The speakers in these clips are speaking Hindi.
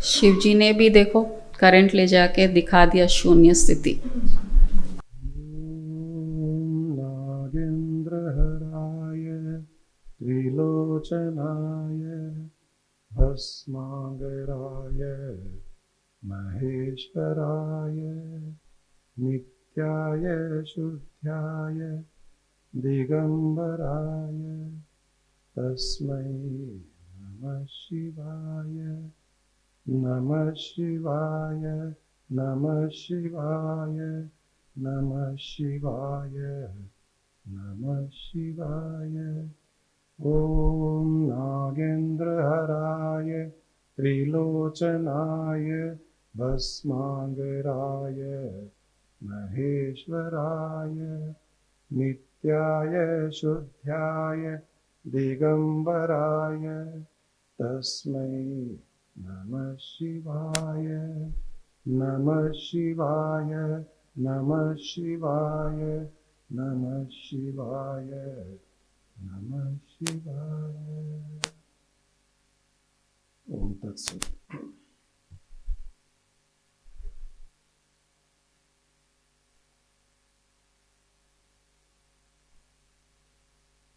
शिव जी ने भी देखो करंट ले जाके दिखा दिया शून्य स्थिति। नागेन्द्रहराय त्रिलोचनाय भस्मांगराय महेश्वराय नित्याय शुद्ध्याय दिगंबराय तस्मै नमः शिवाय। नमः शिवाय नमः शिवाय नमः शिवाय नमः शिवाय। ॐ नागेन्द्रहराय त्रिलोचनाय भस्मांगराय महेश्वराय नित्याय शुद्ध्याय दिगंबराय तस्मै नमः शिवाय। नमः शिवाय नमः शिवाय नमः शिवाय नमः शिवाय। ओम तत्सत।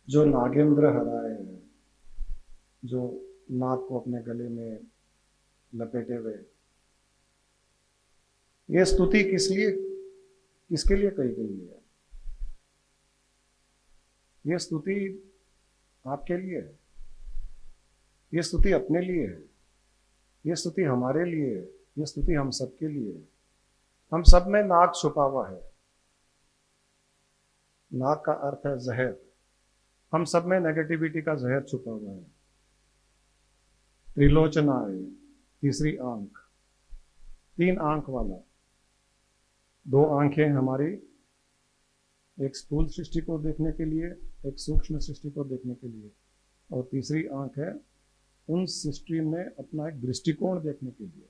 जो नागेंद्र हराए है, जो नाग को अपने गले में लपेटे हुए, ये स्तुति किसके लिए कही गई है? ये स्तुति आपके लिए है, ये स्तुति अपने लिए है, ये स्तुति हमारे लिए है, ये स्तुति हम सबके लिए है। हम सब में नाग छुपा हुआ है। नाग का अर्थ है जहर। हम सब में नेगेटिविटी का जहर छुपा हुआ है। त्रिलोचनाय, तीसरी आंख, 3 आंख वाला। 2 आंखें हमारी, एक स्थूल सृष्टि को देखने के लिए, एक सूक्ष्म सृष्टि को देखने के लिए, और तीसरी आंख है उन सृष्टि में अपना एक दृष्टिकोण देखने के लिए,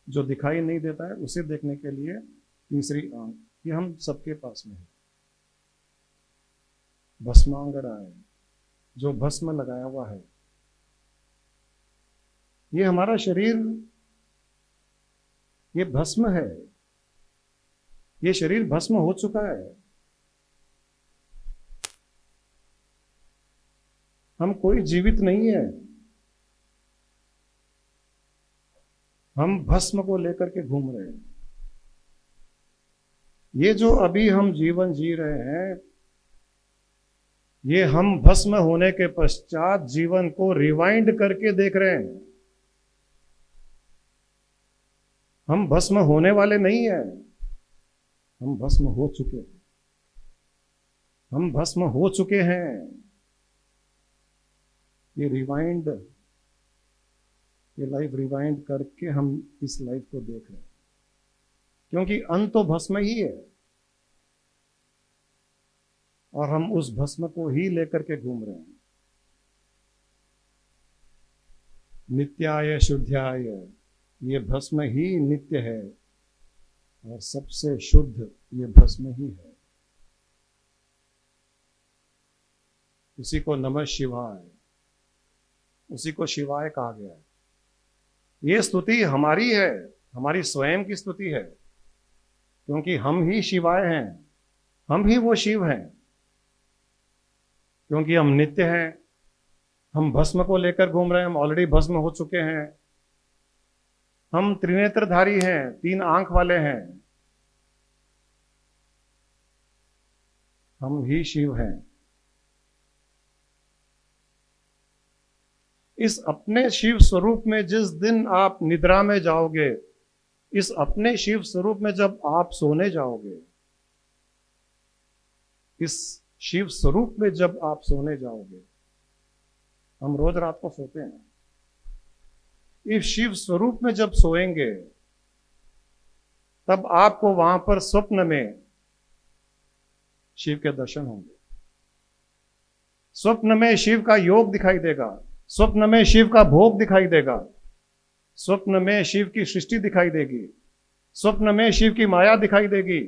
जो दिखाई नहीं देता है उसे देखने के लिए तीसरी आंख। ये हम सबके पास में है। भस्मांगराय, जो भस्म लगाया हुआ है, ये हमारा शरीर, ये भस्म है। ये शरीर भस्म हो चुका है। हम कोई जीवित नहीं है। हम भस्म को लेकर के घूम रहे हैं। ये जो अभी हम जीवन जी रहे हैं, ये हम भस्म होने के पश्चात जीवन को रिवाइंड करके देख रहे हैं। हम भस्म होने वाले नहीं हैं। हम भस्म हो चुके हैं। हम भस्म हो चुके हैं। ये रिवाइंड, ये लाइफ रिवाइंड करके हम इस लाइफ को देख रहे हैं, क्योंकि अंत तो भस्म ही है और हम उस भस्म को ही लेकर के घूम रहे हैं। नित्याय शुद्ध्याय, ये भस्म ही नित्य है और सबसे शुद्ध ये भस्म ही है। उसी को नमः शिवाय, उसी को शिवाय कहा गया है। ये स्तुति हमारी है, हमारी स्वयं की स्तुति है, क्योंकि हम ही शिवाय हैं। हम ही वो शिव हैं, क्योंकि हम नित्य हैं। हम भस्म को लेकर घूम रहे हैं। हम ऑलरेडी भस्म हो चुके हैं। हम त्रिनेत्रधारी हैं, 3 आंख वाले हैं। हम ही शिव हैं। इस अपने शिव स्वरूप में जिस दिन आप निद्रा में जाओगे, इस अपने शिव स्वरूप में जब आप सोने जाओगे, इस शिव स्वरूप में जब आप सोने जाओगे, हम रोज रात को सोते हैं, इस शिव स्वरूप में जब सोएंगे, तब आपको वहां पर स्वप्न में शिव के दर्शन होंगे। स्वप्न में शिव का योग दिखाई देगा। स्वप्न में शिव का भोग दिखाई देगा। स्वप्न में शिव की सृष्टि दिखाई देगी। स्वप्न में शिव की माया दिखाई देगी।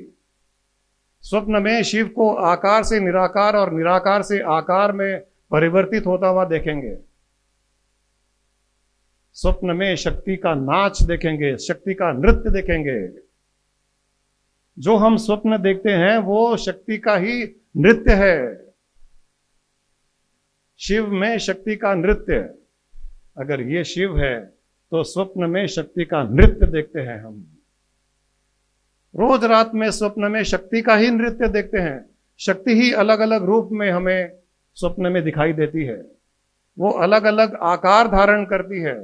स्वप्न में शिव को आकार से निराकार और निराकार से आकार में परिवर्तित होता हुआ देखेंगे। स्वप्न में शक्ति का नाच देखेंगे, शक्ति का नृत्य देखेंगे। जो हम स्वप्न देखते हैं वो शक्ति का ही नृत्य है। शिव में शक्ति का नृत्य। अगर ये शिव है तो स्वप्न में शक्ति का नृत्य देखते हैं हम। रोज रात में स्वप्न में शक्ति का ही नृत्य देखते हैं। शक्ति ही अलग अलग रूप में हमें स्वप्न में दिखाई देती है। वो अलग अलग आकार धारण करती है,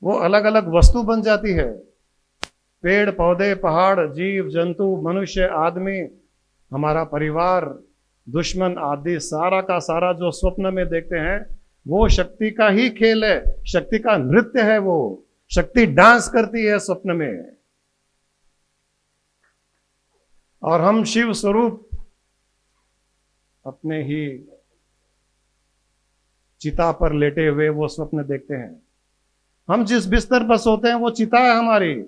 वो अलग अलग वस्तु बन जाती है। पेड़ पौधे, पहाड़, जीव जंतु, मनुष्य, आदमी, हमारा परिवार, दुश्मन आदि सारा का सारा जो स्वप्न में देखते हैं वो शक्ति का ही खेल है, शक्ति का नृत्य है। वो शक्ति डांस करती है स्वप्न में। और हम शिव स्वरूप अपने ही चिता पर लेटे हुए वो स्वप्न देखते हैं। हम जिस बिस्तर पर सोते हैं वो चिता है हमारी।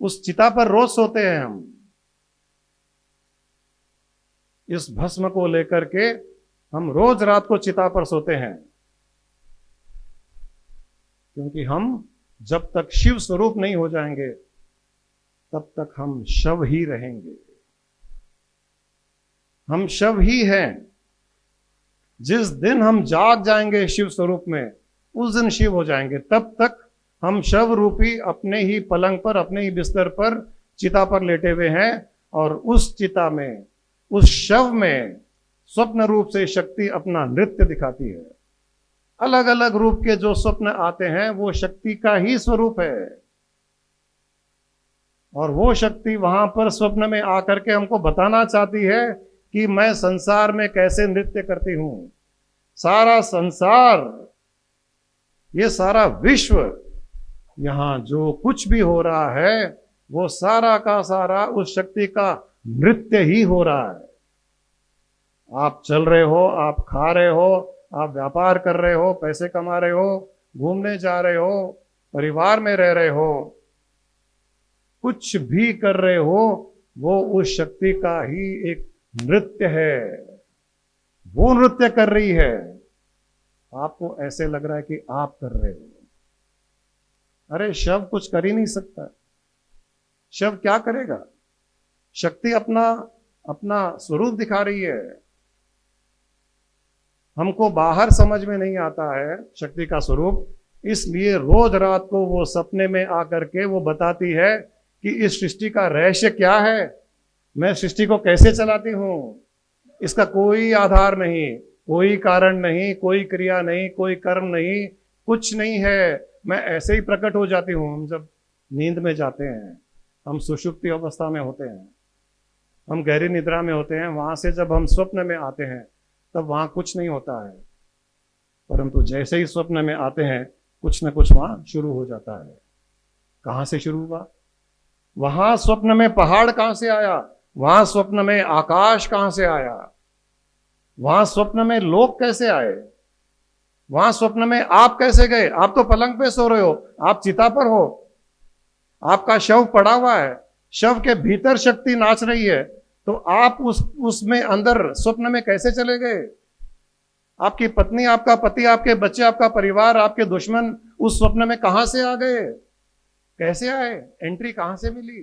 उस चिता पर रोज सोते हैं हम। इस भस्म को लेकर के हम रोज रात को चिता पर सोते हैं, क्योंकि हम जब तक शिव स्वरूप नहीं हो जाएंगे तब तक हम शव ही रहेंगे। हम शव ही हैं। जिस दिन हम जाग जाएंगे शिव स्वरूप में, उस दिन शिव हो जाएंगे। तब तक हम शव रूपी अपने ही पलंग पर, अपने ही बिस्तर पर, चिता पर लेटे हुए हैं। और उस चिता में, उस शव में स्वप्न रूप से शक्ति अपना नृत्य दिखाती है। अलग अलग रूप के जो स्वप्न आते हैं वो शक्ति का ही स्वरूप है। और वो शक्ति वहां पर स्वप्न में आकर के हमको बताना चाहती है कि मैं संसार में कैसे नृत्य करती हूं। सारा संसार, ये सारा विश्व, यहां जो कुछ भी हो रहा है वो सारा का सारा उस शक्ति का नृत्य ही हो रहा है। आप चल रहे हो, आप खा रहे हो, आप व्यापार कर रहे हो, पैसे कमा रहे हो, घूमने जा रहे हो, परिवार में रह रहे हो, कुछ भी कर रहे हो, वो उस शक्ति का ही एक नृत्य है। वो नृत्य कर रही है। आपको ऐसे लग रहा है कि आप कर रहे हो। अरे शव कुछ कर ही नहीं सकता। शव क्या करेगा? शक्ति अपना अपना स्वरूप दिखा रही है। हमको बाहर समझ में नहीं आता है शक्ति का स्वरूप, इसलिए रोज रात को वो सपने में आकर के वो बताती है कि इस सृष्टि का रहस्य क्या है, मैं सृष्टि को कैसे चलाती हूं। इसका कोई आधार नहीं, कोई कारण नहीं, कोई क्रिया नहीं, कोई कर्म नहीं, कुछ नहीं है। मैं ऐसे ही प्रकट हो जाती हूं। हम जब नींद में जाते हैं, हम सुषुप्ति अवस्था में होते हैं, हम गहरी निद्रा में होते हैं, वहां से जब हम स्वप्न में आते हैं तब वहां कुछ नहीं होता है। परंतु जैसे ही स्वप्न में आते हैं कुछ न कुछ वहां शुरू हो जाता है। कहां से शुरू हुआ? वहां स्वप्न में पहाड़ कहां से आया? वहां स्वप्न में आकाश कहां से आया? वहां स्वप्न में लोग कैसे आए? वहां स्वप्न में आप कैसे गए? आप तो पलंग पे सो रहे हो, आप चिता पर हो, आपका शव पड़ा हुआ है, शव के भीतर शक्ति नाच रही है, तो आप उसमें अंदर स्वप्न में कैसे चले गए? आपकी पत्नी, आपका पति, आपके बच्चे, आपका परिवार, आपके दुश्मन उस स्वप्न में कहां से आ गए? कैसे आए? एंट्री कहां से मिली?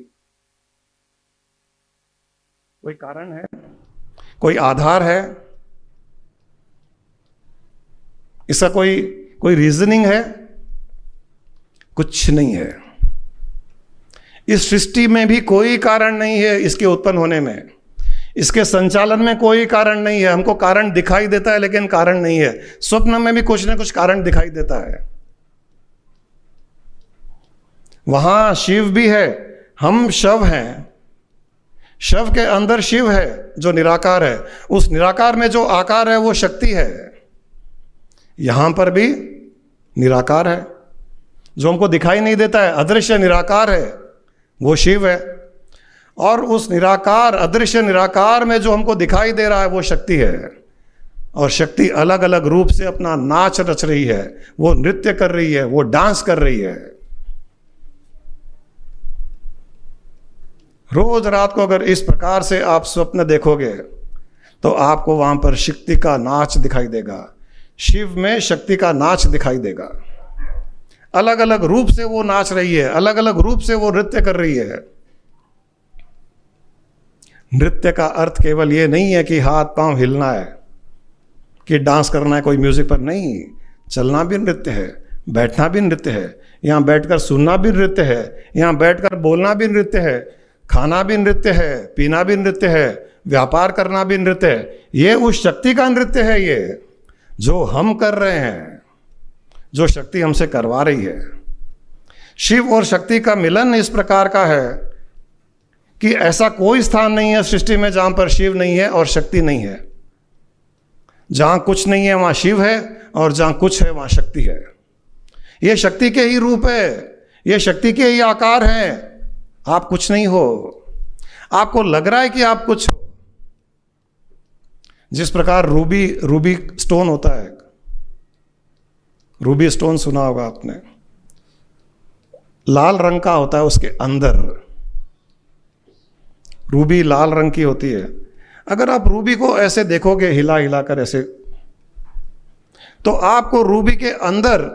कोई कारण है? कोई आधार है? इसका कोई रीजनिंग है? कुछ नहीं है। इस सृष्टि में भी कोई कारण नहीं है इसके उत्पन्न होने में। इसके संचालन में कोई कारण नहीं है। हमको कारण दिखाई देता है लेकिन कारण नहीं है। स्वप्न में भी कुछ ना कुछ कारण दिखाई देता है। वहां शिव भी है, हम शव हैं। शव के अंदर शिव है जो निराकार है। उस निराकार में जो आकार है वो शक्ति है। यहां पर भी निराकार है। जो हमको दिखाई नहीं देता है, अदृश्य निराकार है, वो शिव है। और उस निराकार, अदृश्य निराकार में जो हमको दिखाई दे रहा है वो शक्ति है। और शक्ति अलग अलग रूप से अपना नाच रच रही है, वो नृत्य कर रही है, वो डांस कर रही है। रोज रात को अगर इस प्रकार से आप स्वप्न देखोगे तो आपको वहां पर शक्ति का नाच दिखाई देगा, शिव में शक्ति का नाच दिखाई देगा। अलग अलग रूप से वो नाच रही है, अलग अलग रूप से वो नृत्य कर रही है। नृत्य का अर्थ केवल ये नहीं है कि हाथ पांव हिलना है, कि डांस करना है कोई म्यूजिक पर, नहीं। चलना भी नृत्य है, बैठना भी नृत्य है, यहाँ बैठकर सुनना भी नृत्य है, यहाँ बैठकर बोलना भी नृत्य है, खाना भी नृत्य है, पीना भी नृत्य है, व्यापार करना भी नृत्य है। ये उस शक्ति का नृत्य है, ये जो हम कर रहे हैं, जो शक्ति हमसे करवा रही है। शिव और शक्ति का मिलन इस प्रकार का है कि ऐसा कोई स्थान नहीं है सृष्टि में जहां पर शिव नहीं है और शक्ति नहीं है। जहां कुछ नहीं है वहां शिव है, और जहां कुछ है वहां शक्ति है। ये शक्ति के ही रूप है, ये शक्ति के ही आकार हैं। आप कुछ नहीं हो, आपको लग रहा है कि आप कुछ हो। जिस प्रकार रूबी स्टोन होता है, रूबी स्टोन सुना होगा आपने, लाल रंग का होता है, उसके अंदर रूबी लाल रंग की होती है। अगर आप रूबी को ऐसे देखोगे हिला हिलाकर ऐसे, तो आपको रूबी के अंदर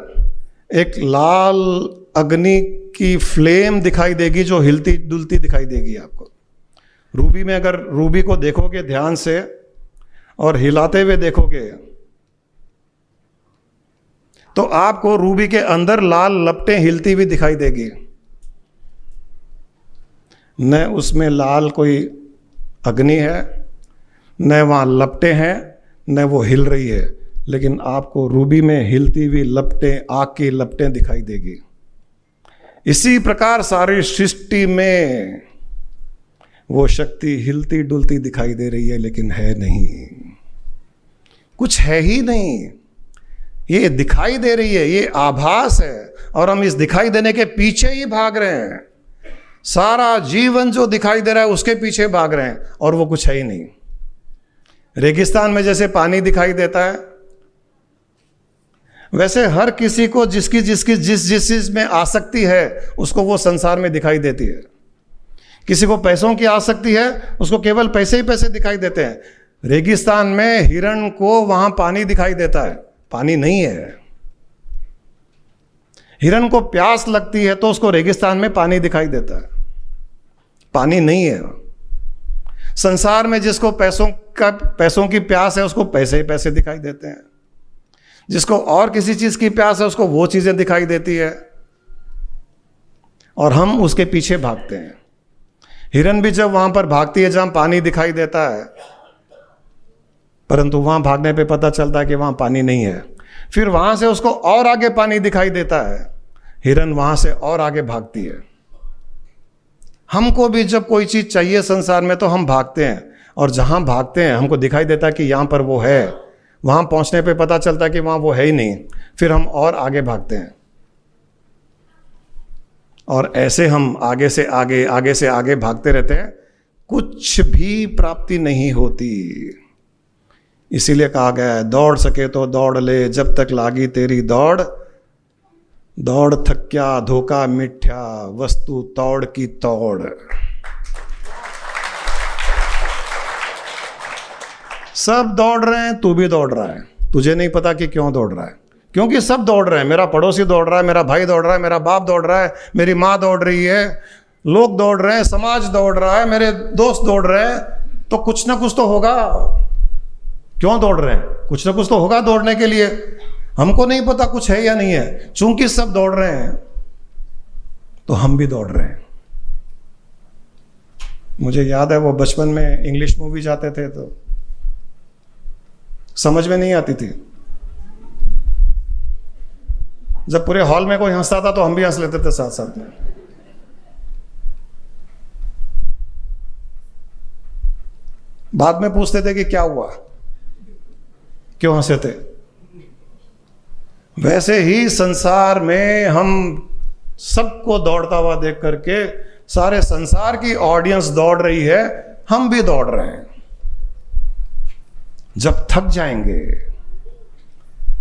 एक लाल अग्नि की फ्लेम दिखाई देगी जो हिलती डुलती दिखाई देगी आपको। रूबी में अगर रूबी को देखोगे ध्यान से और हिलाते हुए देखोगे, तो आपको रूबी के अंदर लाल लपटें हिलती हुई दिखाई देगी। न उसमें लाल कोई अग्नि है, न वहाँ लपटें हैं, न वो हिल रही है, लेकिन आपको रूबी में हिलती हुई लपटें, आग की लपटें दिखाई देगी। इसी प्रकार सारी सृष्टि में वो शक्ति हिलती डुलती दिखाई दे रही है, लेकिन है नहीं, कुछ है ही नहीं। ये दिखाई दे रही है, ये आभास है, और हम इस दिखाई देने के पीछे ही भाग रहे हैं। सारा जीवन जो दिखाई दे रहा है उसके पीछे भाग रहे हैं, और वो कुछ है ही नहीं। रेगिस्तान में जैसे पानी दिखाई देता है, वैसे हर किसी को जिस चीज में आसक्ति है उसको वो संसार में दिखाई देती है। किसी को पैसों की आसक्ति है, उसको केवल पैसे ही पैसे दिखाई देते हैं। रेगिस्तान में हिरण को वहां पानी दिखाई देता है, पानी नहीं है। हिरण को प्यास लगती है तो उसको रेगिस्तान में पानी दिखाई देता है, पानी नहीं है। संसार में जिसको पैसों की प्यास है उसको पैसे ही पैसे दिखाई देते हैं। जिसको और किसी चीज की प्यास है उसको वो चीजें दिखाई देती है, और हम उसके पीछे भागते हैं। हिरण भी जब वहां पर भागती है जहां पानी दिखाई देता है, परंतु वहां भागने पे पता चलता है कि वहां पानी नहीं है। फिर वहां से उसको और आगे पानी दिखाई देता है, हिरण वहां से और आगे भागती है। हमको भी जब कोई चीज चाहिए संसार में तो हम भागते हैं, और जहां भागते हैं हमको दिखाई देता है कि यहां पर वो है। वहां पहुंचने पे पता चलता है कि वहां वो है ही नहीं, फिर हम और आगे भागते हैं, और ऐसे हम आगे से आगे भागते रहते हैं, कुछ भी प्राप्ति नहीं होती। इसीलिए कहा गया है, दौड़ सके तो दौड़ ले, जब तक लागी तेरी दौड़, दौड़ थक्या धोखा मिठ्या, वस्तु तौड़ की तौड़। सब दौड़ रहे हैं, तू भी दौड़ रहा है, तुझे नहीं पता कि क्यों दौड़ रहा है। क्योंकि सब दौड़ रहे हैं, मेरा पड़ोसी दौड़ रहा है, मेरा भाई दौड़ रहा है, मेरा बाप दौड़ रहा है, मेरी माँ दौड़ रही है, लोग दौड़ रहे हैं, समाज दौड़ रहा है, मेरे दोस्त दौड़ रहे हैं, तो कुछ ना कुछ तो होगा। क्यों दौड़ रहे हैं? कुछ ना कुछ तो होगा दौड़ने के लिए। हमको नहीं पता कुछ है या नहीं है, चूंकि सब दौड़ रहे हैं तो हम भी दौड़ रहे हैं। मुझे याद है वो बचपन में इंग्लिश मूवी जाते थे तो समझ में नहीं आती थी, जब पूरे हॉल में कोई हंसता था तो हम भी हंस लेते थे साथ साथ में। बाद में पूछते थे कि क्या हुआ, क्यों हंसे थे। वैसे ही संसार में हम सबको दौड़ता हुआ देख करके, सारे संसार की ऑडियंस दौड़ रही है, हम भी दौड़ रहे हैं। जब थक जाएंगे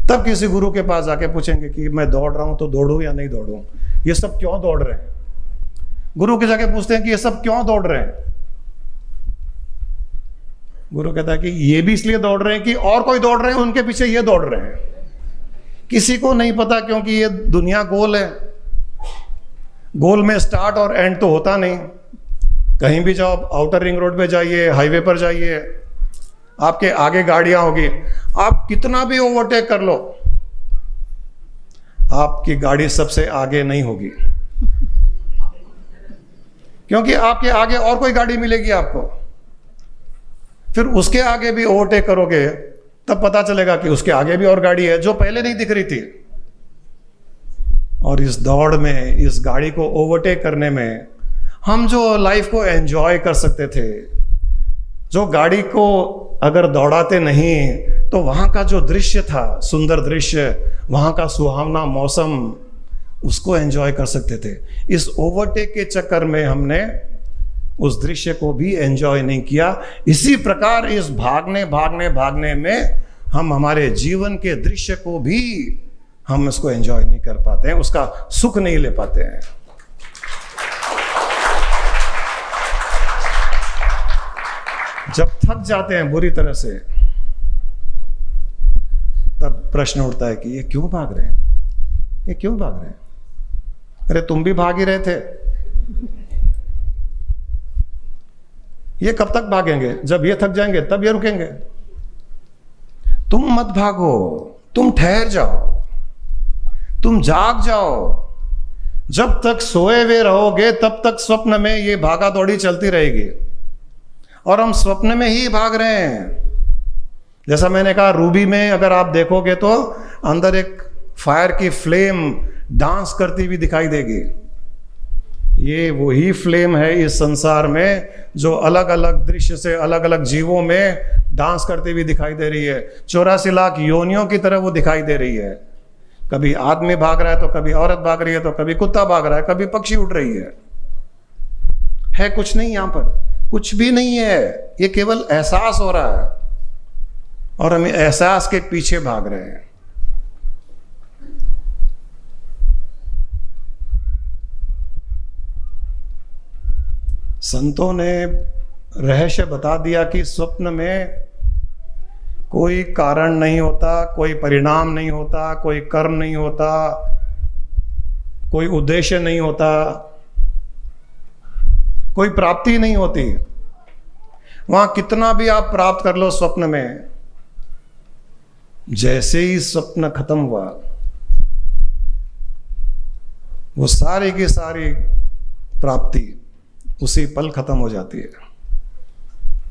तब किसी गुरु के पास जाके पूछेंगे कि मैं दौड़ रहा हूं तो दौड़ूं या नहीं दौड़ूं, ये सब क्यों दौड़ रहे हैं। गुरु के जाके पूछते हैं कि ये सब क्यों दौड़ रहे हैं। गुरु कहता है कि ये भी इसलिए दौड़ रहे हैं कि और कोई दौड़ रहे हैं, उनके पीछे ये दौड़ रहे हैं। किसी को नहीं पता, क्योंकि ये दुनिया गोल है। गोल में स्टार्ट और एंड तो होता नहीं। कहीं भी जाओ, आउटर रिंग रोड पे जाइए, हाईवे पर जाइए, आपके आगे गाड़ियां होगी, आप कितना भी ओवरटेक कर लो, आपकी गाड़ी सबसे आगे नहीं होगी, क्योंकि आपके आगे और कोई गाड़ी मिलेगी आपको। फिर उसके आगे भी ओवरटेक करोगे, तब पता चलेगा कि उसके आगे भी और गाड़ी है जो पहले नहीं दिख रही थी। और इस दौड़ में, इस गाड़ी को ओवरटेक करने में, हम जो लाइफ को एंजॉय कर सकते थे, जो गाड़ी को अगर दौड़ाते नहीं तो वहां का जो दृश्य था, सुंदर दृश्य, वहां का सुहावना मौसम, उसको एंजॉय कर सकते थे। इस ओवरटेक के चक्कर में हमने उस दृश्य को भी एंजॉय नहीं किया। इसी प्रकार इस भागने भागने भागने में हम हमारे जीवन के दृश्य को भी हम इसको एंजॉय नहीं कर पाते हैं, उसका सुख नहीं ले पाते हैं। जब थक जाते हैं बुरी तरह से, तब प्रश्न उठता है कि ये क्यों भाग रहे हैं, ये क्यों भाग रहे हैं? अरे तुम भी भाग ही रहे थे। ये कब तक भागेंगे? जब ये थक जाएंगे तब ये रुकेंगे। तुम मत भागो, तुम ठहर जाओ, तुम जाग जाओ। जब तक सोए हुए रहोगे तब तक स्वप्न में ये भागा दौड़ी चलती रहेगी, और हम स्वप्न में ही भाग रहे हैं। जैसा मैंने कहा, रूबी में अगर आप देखोगे तो अंदर एक फायर की फ्लेम डांस करती हुई दिखाई देगी। ये वही फ्लेम है इस संसार में जो अलग अलग दृश्य से अलग अलग जीवों में डांस करती हुई दिखाई दे रही है। 84 लाख योनियों की तरह वो दिखाई दे रही है। कभी आदमी भाग रहा है तो कभी औरत भाग रही है, तो कभी कुत्ता भाग रहा है, कभी पक्षी उड़ रही है कुछ नहीं, यहां पर कुछ भी नहीं है। ये केवल एहसास हो रहा है और हम एहसास के पीछे भाग रहे हैं। संतों ने रहस्य बता दिया कि स्वप्न में कोई कारण नहीं होता, कोई परिणाम नहीं होता, कोई कर्म नहीं होता, कोई उद्देश्य नहीं होता, कोई प्राप्ति नहीं होती। वहां कितना भी आप प्राप्त कर लो स्वप्न में, जैसे ही स्वप्न खत्म हुआ, वो सारी की सारी प्राप्ति उसी पल खत्म हो जाती है।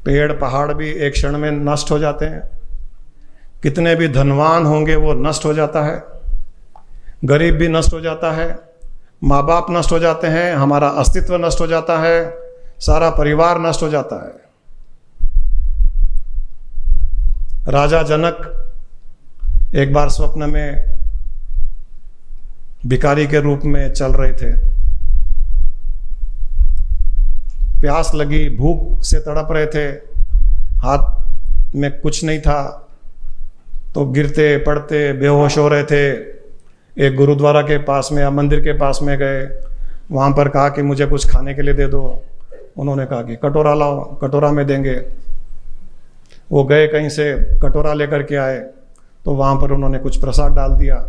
पेड़ पहाड़ भी एक क्षण में नष्ट हो जाते हैं, कितने भी धनवान होंगे वो नष्ट हो जाता है, गरीब भी नष्ट हो जाता है, माँ बाप नष्ट हो जाते हैं, हमारा अस्तित्व नष्ट हो जाता है, सारा परिवार नष्ट हो जाता है। राजा जनक एक बार स्वप्न में भिखारी के रूप में चल रहे थे। प्यास लगी, भूख से तड़प रहे थे, हाथ में कुछ नहीं था, तो गिरते पड़ते बेहोश हो रहे थे। एक गुरुद्वारा के पास में या मंदिर के पास में गए, वहाँ पर कहा कि मुझे कुछ खाने के लिए दे दो। उन्होंने कहा कि कटोरा लाओ, कटोरा में देंगे। वो गए कहीं से कटोरा लेकर के आए, तो वहाँ पर उन्होंने कुछ प्रसाद डाल दिया।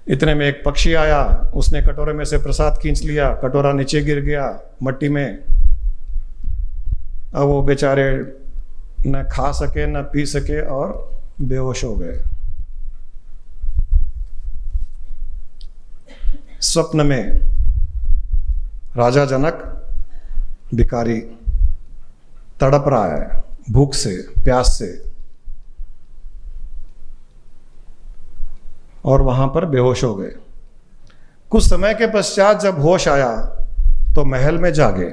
इतने में एक पक्षी आया, उसने कटोरे में से प्रसाद खींच लिया, कटोरा नीचे गिर गया मट्टी में। अब वो बेचारे न खा सके न पी सके और बेहोश हो गए। स्वप्न में राजा जनक भिखारी तड़प रहा है भूख से, प्यास से, और वहां पर बेहोश हो गए। कुछ समय के पश्चात जब होश आया तो महल में जागे।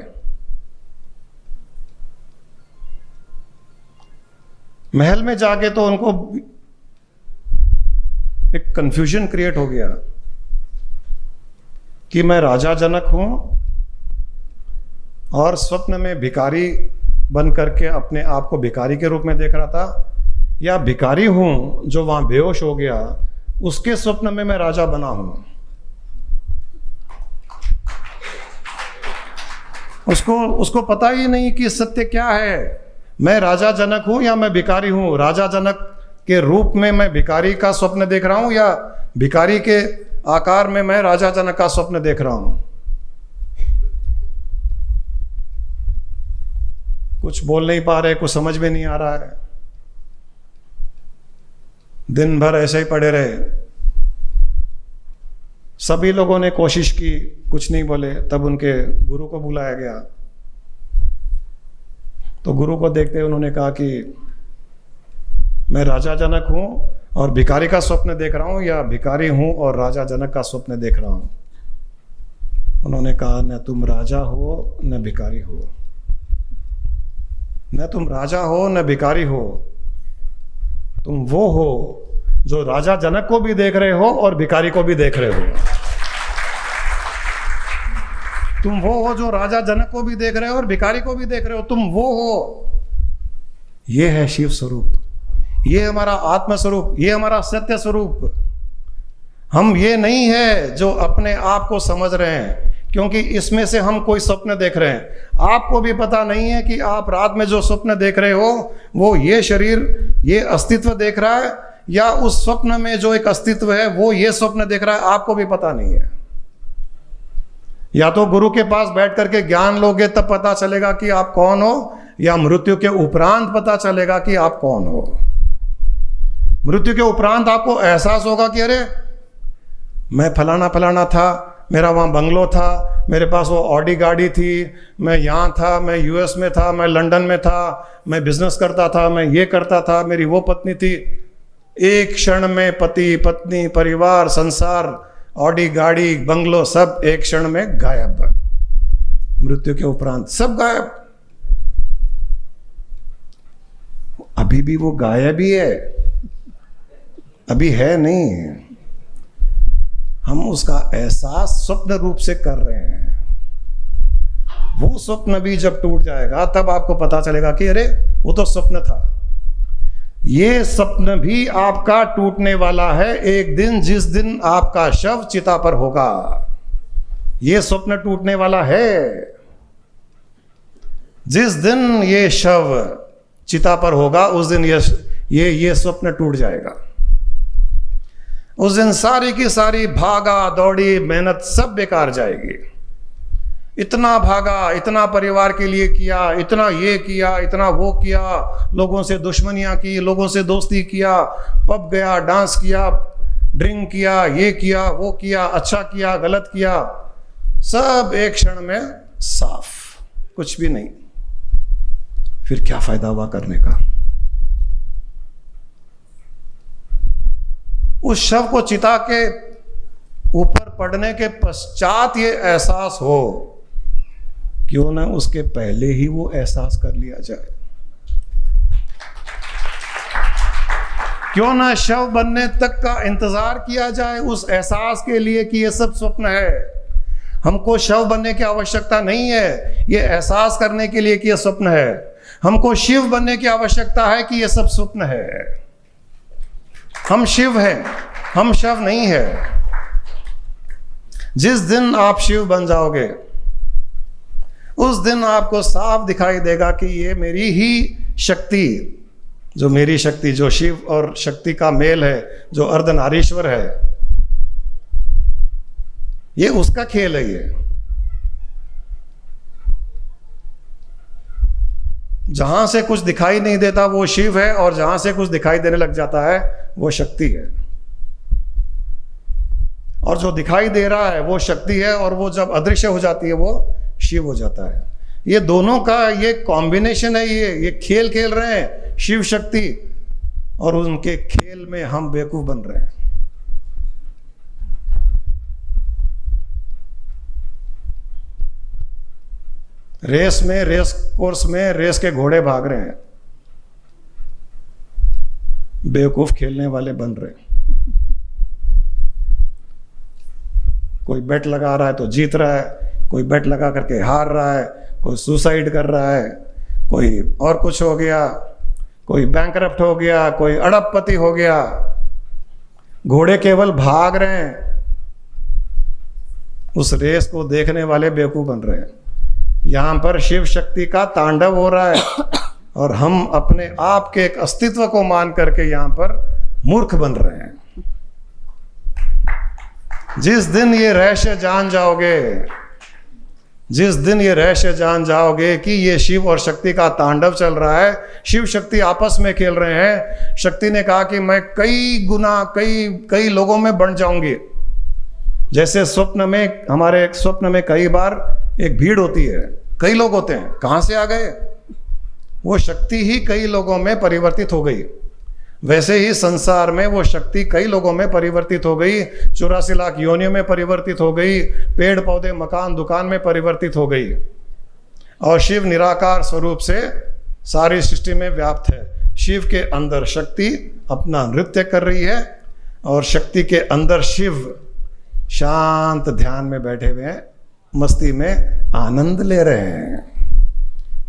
महल में जाके तो उनको एक कंफ्यूजन क्रिएट हो गया कि मैं राजा जनक हूं और स्वप्न में भिखारी बन करके अपने आप को भिखारी के रूप में देख रहा था, या भिखारी हूं जो वहां बेहोश हो गया, उसके स्वप्न में मैं राजा बना हूं। उसको पता ही नहीं कि सत्य क्या है, मैं राजा जनक हूं या मैं भिखारी हूं। राजा जनक के रूप में मैं भिखारी का स्वप्न देख रहा हूं या भिखारी के आकार में मैं राजा जनक का स्वप्न देख रहा हूं? कुछ बोल नहीं पा रहे, कुछ समझ में नहीं आ रहा है। दिन भर ऐसे ही पड़े रहे। सभी लोगों ने कोशिश की, कुछ नहीं बोले। तब उनके गुरु को बुलाया गया। तो गुरु को देखते हुए उन्होंने कहा कि मैं राजा जनक हूं और भिखारी का स्वप्न देख रहा हूं या भिखारी हूं और राजा जनक का स्वप्न देख रहा हूं? उन्होंने कहा, न तुम राजा हो न भिखारी हो, न तुम राजा हो न भिखारी हो। तुम वो हो जो राजा जनक को भी देख रहे हो और भिखारी को भी देख रहे हो। तुम वो हो जो राजा जनक को भी देख रहे हो और भिखारी को भी देख रहे हो। तुम वो हो। ये है शिव स्वरूप, ये हमारा आत्म स्वरूप, ये हमारा सत्य स्वरूप। हम ये नहीं है जो अपने आप को समझ रहे हैं, क्योंकि इसमें से हम कोई स्वप्न देख रहे हैं। आपको भी पता नहीं है कि आप रात में जो स्वप्न देख रहे हो वो ये शरीर, ये अस्तित्व देख रहा है, या उस स्वप्न में जो एक अस्तित्व है वो ये स्वप्न देख रहा है। आपको भी पता नहीं है। या तो गुरु के पास बैठ करके ज्ञान लोगे तब पता चलेगा कि आप कौन हो, या मृत्यु के उपरांत पता चलेगा कि आप कौन हो। मृत्यु के उपरांत आपको एहसास होगा कि अरे मैं फलाना फलाना था, मेरा वहाँ बंगलो था, मेरे पास वो ऑडी गाड़ी थी, मैं यहाँ था, मैं यूएस में था, मैं लंदन में था, मैं बिजनेस करता था, मैं ये करता था, मेरी वो पत्नी थी। एक क्षण में पति पत्नी परिवार संसार ऑडी गाड़ी बंगलो सब एक क्षण में गायब। मृत्यु के उपरांत सब गायब। अभी भी वो गायब ही है, अभी है नहीं। हम उसका एहसास स्वप्न रूप से कर रहे हैं। वो स्वप्न भी जब टूट जाएगा तब आपको पता चलेगा कि अरे वो तो स्वप्न था। ये स्वप्न भी आपका टूटने वाला है एक दिन, जिस दिन आपका शव चिता पर होगा। ये स्वप्न टूटने वाला है। जिस दिन ये शव चिता पर होगा उस दिन ये स्वप्न टूट जाएगा। उस दिन सारी की सारी भागा दौड़ी मेहनत सब बेकार जाएगी। इतना भागा, इतना परिवार के लिए किया, इतना ये किया, इतना वो किया, लोगों से दुश्मनियां की, लोगों से दोस्ती किया, पब गया, डांस किया, ड्रिंक किया, ये किया, वो किया, अच्छा किया, गलत किया, सब एक क्षण में साफ, कुछ भी नहीं। फिर क्या फायदा हुआ करने का? उस शव को चिता के ऊपर पड़ने के पश्चात ये एहसास हो, क्यों ना उसके पहले ही वो एहसास कर लिया जाए। क्यों ना शव बनने तक का इंतजार किया जाए उस एहसास के लिए कि ये सब स्वप्न है। हमको शव बनने की आवश्यकता नहीं है, ये एहसास करने के लिए कि ये स्वप्न है। हमको शिव बनने की आवश्यकता है कि ये सब स्वप्न है। हम शिव हैं, हम शव नहीं है। जिस दिन आप शिव बन जाओगे उस दिन आपको साफ दिखाई देगा कि ये मेरी ही शक्ति, जो मेरी शक्ति, जो शिव और शक्ति का मेल है, जो अर्धनारीश्वर है, ये उसका खेल है। ये जहां से कुछ दिखाई नहीं देता वो शिव है, और जहां से कुछ दिखाई देने लग जाता है वो शक्ति है। और जो दिखाई दे रहा है वो शक्ति है, और वो जब अदृश्य हो जाती है वो शिव हो जाता है। ये दोनों का ये कॉम्बिनेशन है। ये खेल खेल रहे हैं शिव शक्ति, और उनके खेल में हम बेवकूफ बन रहे हैं। रेस कोर्स में रेस के घोड़े भाग रहे हैं, बेवकूफ खेलने वाले बन रहे हैं। कोई बेट लगा रहा है तो जीत रहा है, कोई बेट लगा करके हार रहा है, कोई सुसाइड कर रहा है, कोई और कुछ हो गया, कोई बैंकरप्ट हो गया, कोई अड़बपति हो गया। घोड़े केवल भाग रहे हैं, उस रेस को देखने वाले बेवकूफ बन रहे हैं। यहां पर शिव शक्ति का तांडव हो रहा है। और हम अपने आप के एक अस्तित्व को मान करके यहाँ पर मूर्ख बन रहे हैं। जिस दिन ये रहस्य जान जाओगे, जिस दिन ये रहस्य जान जाओगे कि ये शिव और शक्ति का तांडव चल रहा है, शिव शक्ति आपस में खेल रहे हैं। शक्ति ने कहा कि मैं कई गुना कई लोगों में बन जाऊंगी। जैसे स्वप्न में, हमारे स्वप्न में कई बार एक भीड़ होती है, कई लोग होते हैं, कहां से आ गए? वो शक्ति ही कई लोगों में परिवर्तित हो गई। वैसे ही संसार में वो शक्ति कई लोगों में परिवर्तित हो गई, 84 लाख योनियों में परिवर्तित हो गई, पेड़ पौधे मकान दुकान में परिवर्तित हो गई। और शिव निराकार स्वरूप से सारी सृष्टि में व्याप्त है। शिव के अंदर शक्ति अपना नृत्य कर रही है और शक्ति के अंदर शिव शांत ध्यान में बैठे हुए हैं, मस्ती में आनंद ले रहे हैं।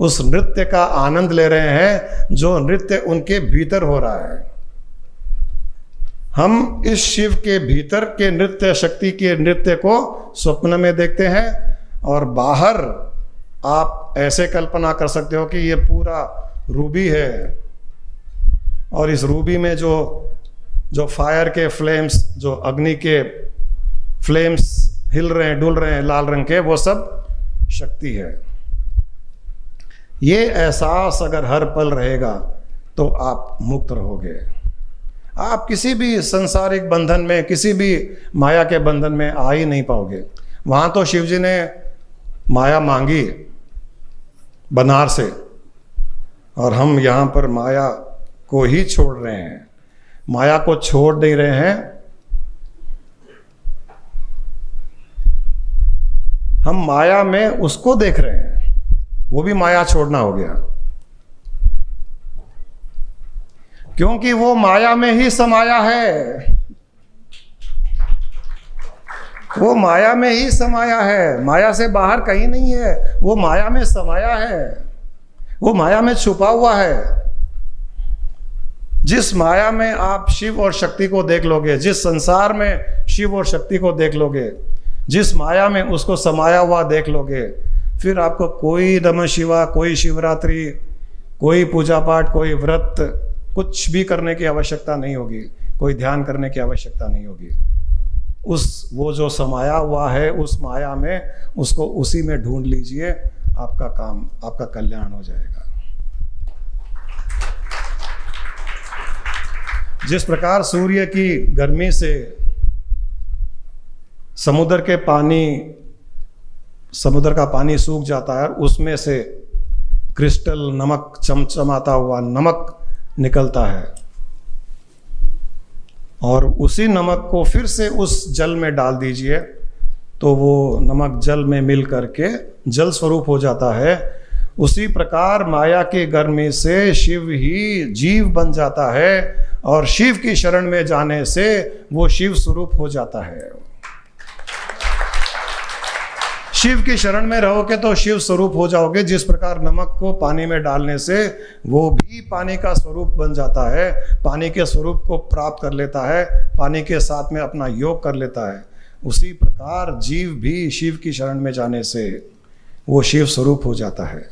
उस नृत्य का आनंद ले रहे हैं जो नृत्य उनके भीतर हो रहा है। हम इस शिव के भीतर के नृत्य, शक्ति के नृत्य को स्वप्न में देखते हैं और बाहर आप ऐसे कल्पना कर सकते हो कि ये पूरा रूबी है और इस रूबी में जो फायर के फ्लेम्स, जो अग्नि के फ्लेम्स हिल रहे हैं, डुल रहे हैं लाल रंग के, वो सब शक्ति है। ये एहसास अगर हर पल रहेगा तो आप मुक्त रहोगे। आप किसी भी सांसारिक बंधन में, किसी भी माया के बंधन में आ ही नहीं पाओगे। वहां तो शिव जी ने माया मांगी बनार से, और हम यहाँ पर माया को ही छोड़ रहे हैं। माया को छोड़ नहीं रहे हैं, हम माया में उसको देख रहे हैं। वो भी माया छोड़ना हो गया, क्योंकि वो माया में ही समाया है। वो माया में ही समाया है, माया से बाहर कहीं नहीं है। वो माया में समाया है, वो माया में छुपा हुआ है। जिस माया में आप शिव और शक्ति को देख लोगे, जिस संसार में शिव और शक्ति को देख लोगे, जिस माया में उसको समाया हुआ देख लोगे, फिर आपको कोई नमः शिवा, कोई शिवरात्रि, कोई पूजा पाठ, कोई व्रत, कुछ भी करने की आवश्यकता नहीं होगी, कोई ध्यान करने की आवश्यकता नहीं होगी। वो जो समाया हुआ है उस माया में, उसको उसी में ढूंढ लीजिए, आपका काम, आपका कल्याण हो जाएगा। जिस प्रकार सूर्य की गर्मी से समुद्र का पानी सूख जाता है और उसमें से क्रिस्टल नमक, चमचमाता हुआ नमक निकलता है, और उसी नमक को फिर से उस जल में डाल दीजिए तो वो नमक जल में मिल करके जल स्वरूप हो जाता है। उसी प्रकार माया की गर्मी से शिव ही जीव बन जाता है और शिव की शरण में जाने से वो शिव स्वरूप हो जाता है। शिव की शरण में रहोगे तो शिव स्वरूप हो जाओगे। जिस प्रकार नमक को पानी में डालने से वो भी पानी का स्वरूप बन जाता है, पानी के स्वरूप को प्राप्त कर लेता है, पानी के साथ में अपना योग कर लेता है, उसी प्रकार जीव भी शिव की शरण में जाने से वो शिव स्वरूप हो जाता है।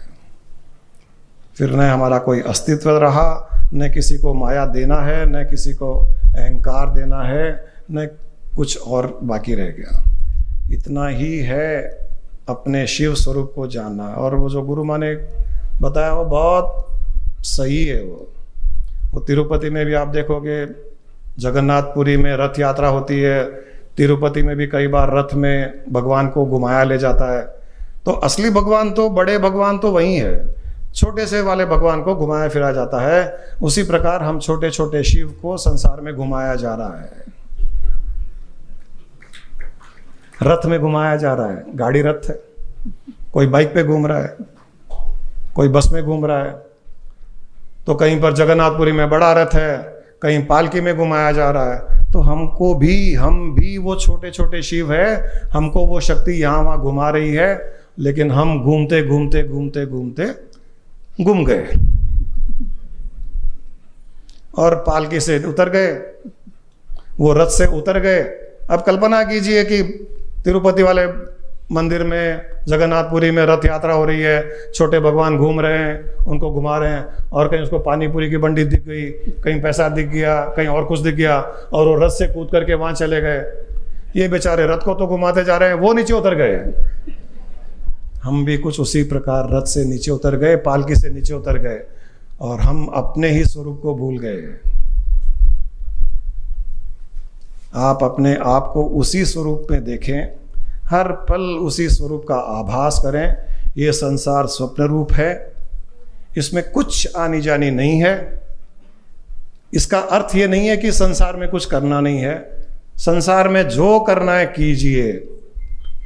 फिर न हमारा कोई अस्तित्व रहा, न किसी को माया देना है, न किसी को अहंकार देना है, न कुछ और बाकी रह गया। इतना ही है अपने शिव स्वरूप को जानना। और वो जो गुरु माँ ने बताया वो बहुत सही है। वो तिरुपति में भी आप देखोगे, जगन्नाथपुरी में रथ यात्रा होती है, तिरुपति में भी कई बार रथ में भगवान को घुमाया ले जाता है। तो असली भगवान तो, बड़े भगवान तो वही है, छोटे से वाले भगवान को घुमाया फिरा जाता है। उसी प्रकार हम छोटे छोटे शिव को संसार में घुमाया जा रहा है, रथ में घुमाया जा रहा है। गाड़ी रथ है, कोई बाइक पे घूम रहा है, कोई बस में घूम रहा है, तो कहीं पर जगन्नाथपुरी में बड़ा रथ है, कहीं पालकी में घुमाया जा रहा है। तो हमको भी, हम भी वो छोटे छोटे शिव है, हमको वो शक्ति यहाँ वहाँ घुमा रही है, लेकिन हम घूमते घूमते घूमते घूमते गुम गए और पालकी से उतर गए, वो रथ से उतर गए। अब कल्पना कीजिए कि तिरुपति वाले मंदिर में जगन्नाथपुरी में रथ यात्रा हो रही है, छोटे भगवान घूम रहे हैं, उनको घुमा रहे हैं, और कहीं उसको पानी पूरी की बंडी दिख गई, कहीं पैसा दिख गया, कहीं और कुछ दिख गया, और वो रथ से कूद करके वहाँ चले गए। ये बेचारे रथ को तो घुमाते जा रहे हैं, वो नीचे उतर गए। हम भी कुछ उसी प्रकार रथ से नीचे उतर गए, पालकी से नीचे उतर गए, और हम अपने ही स्वरूप को भूल गए। आप अपने आप को उसी स्वरूप में देखें, हर पल उसी स्वरूप का आभास करें। ये संसार स्वप्न रूप है, इसमें कुछ आनी जानी नहीं है। इसका अर्थ ये नहीं है कि संसार में कुछ करना नहीं है। संसार में जो करना है कीजिए,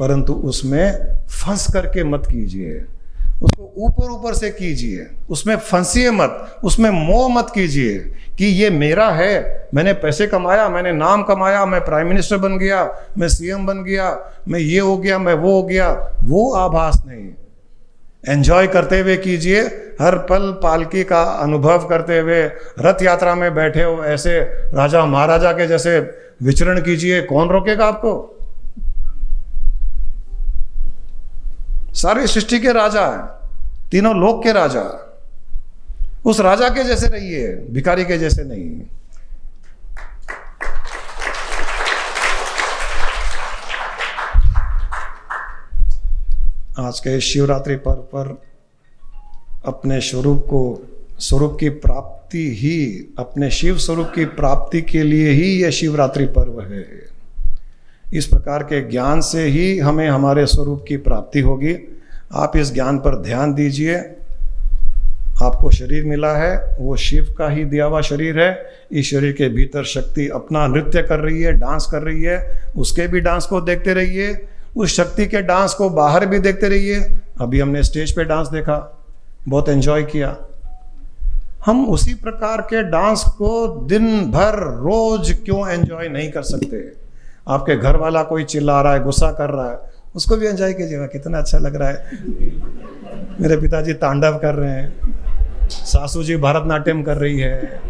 परंतु उसमें फंस करके मत कीजिए, उसको ऊपर ऊपर से कीजिए, उसमें फंसिए मत, उसमें मोह मत कीजिए कि ये मेरा है, मैंने पैसे कमाया, मैंने नाम कमाया, मैं प्राइम मिनिस्टर बन गया, मैं सीएम बन गया, मैं ये हो गया, मैं वो हो गया। वो आभास नहीं। एंजॉय करते हुए कीजिए, हर पल पालकी का अनुभव करते हुए, रथ यात्रा में बैठे हो ऐसे राजा महाराजा के जैसे विचरण कीजिए। कौन रोकेगा आपको? सारी सृष्टि के राजा हैं, तीनों लोक के राजा। उस राजा के जैसे रहिए, भिखारी के जैसे नहीं। आज के शिवरात्रि पर्व पर अपने स्वरूप की प्राप्ति ही, अपने शिव स्वरूप की प्राप्ति के लिए ही यह शिवरात्रि पर्व है। इस प्रकार के ज्ञान से ही हमें हमारे स्वरूप की प्राप्ति होगी। आप इस ज्ञान पर ध्यान दीजिए। आपको शरीर मिला है, वो शिव का ही दिया हुआ शरीर है। इस शरीर के भीतर शक्ति अपना नृत्य कर रही है, डांस कर रही है। उसके भी डांस को देखते रहिए, उस शक्ति के डांस को बाहर भी देखते रहिए। अभी हमने स्टेज पे डांस देखा, बहुत एंजॉय किया। हम उसी प्रकार के डांस को दिन भर रोज क्यों एंजॉय नहीं कर सकते? आपके घर वाला कोई चिल्ला रहा है, गुस्सा कर रहा है, उसको भी एंजॉय कीजिएगा। कितना अच्छा लग रहा है, मेरे पिताजी तांडव कर रहे हैं, सासू जी भरतनाट्यम कर रही है,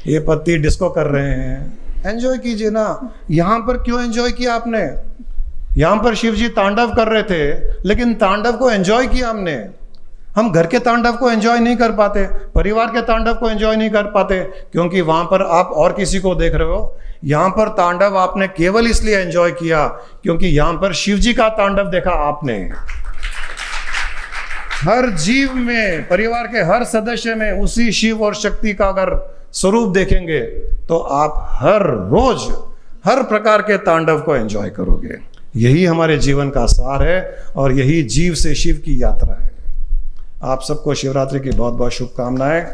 ये पति डिस्को कर रहे हैं। एंजॉय कीजिए ना। यहाँ पर क्यों एंजॉय किया आपने? यहाँ पर शिव जी तांडव कर रहे थे, लेकिन तांडव को एंजॉय किया हमने। हम घर के तांडव को एंजॉय नहीं कर पाते, परिवार के तांडव को एंजॉय नहीं कर पाते, क्योंकि वहां पर आप और किसी को देख रहे हो। यहां पर तांडव आपने केवल इसलिए एंजॉय किया क्योंकि यहां पर शिव जी का तांडव देखा आपने। हर जीव में, परिवार के हर सदस्य में उसी शिव और शक्ति का अगर स्वरूप देखेंगे तो आप हर रोज हर प्रकार के तांडव को एंजॉय करोगे। यही हमारे जीवन का सार है और यही जीव से शिव की यात्रा है। आप सबको शिवरात्रि की बहुत बहुत शुभकामनाएं।